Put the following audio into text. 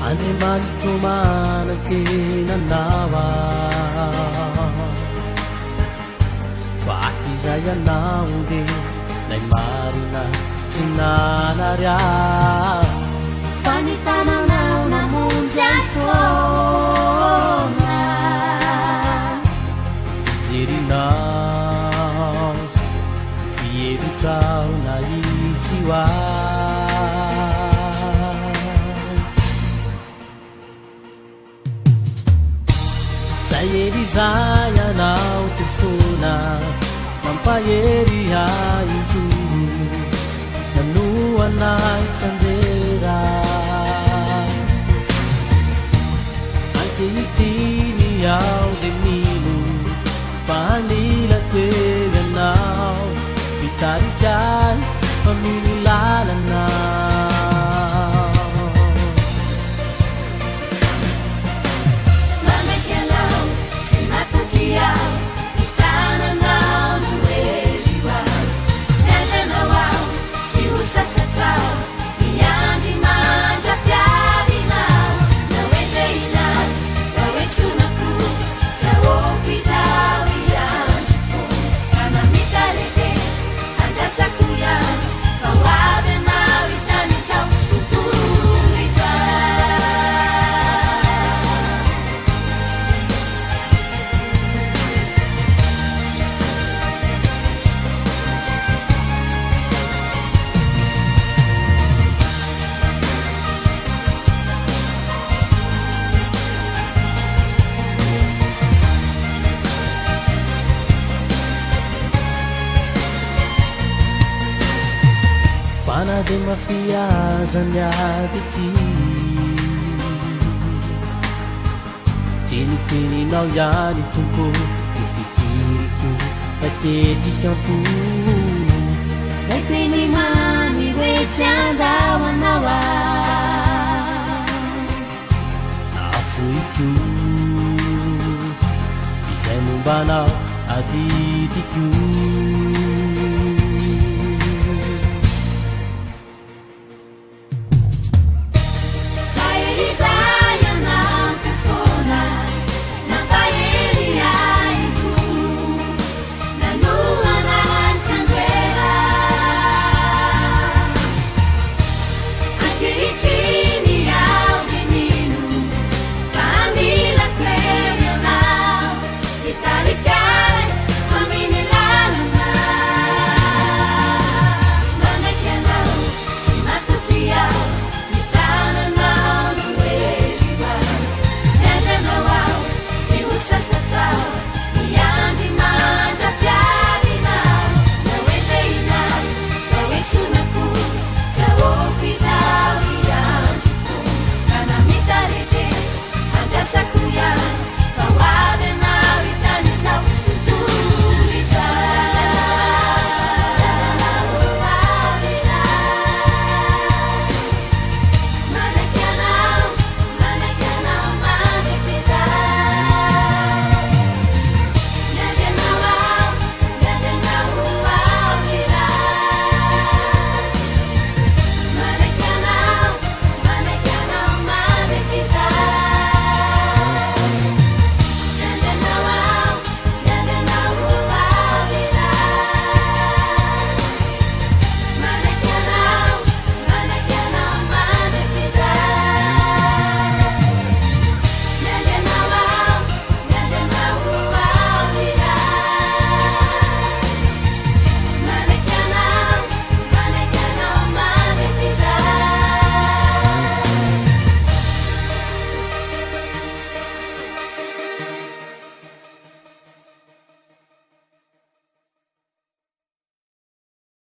Andriamanitro manan-tena nawa fa izay ianao dia nay marina tsy nanarya fa ny tananao namonjy any foana fijerinao fievitrao na itsy zay elizay anao tofona mampahery hainjoro nanoanay tsanjera ankehitiny ao de mino fa anilako ely anao mitarikay mamily lalanao Fana de mafiazany ady ty teniteninao ihany tompo ifikiriky matetika ampo naipeny mamy hoe tsy andao anao afoiko izay mombanao adidiko Elisa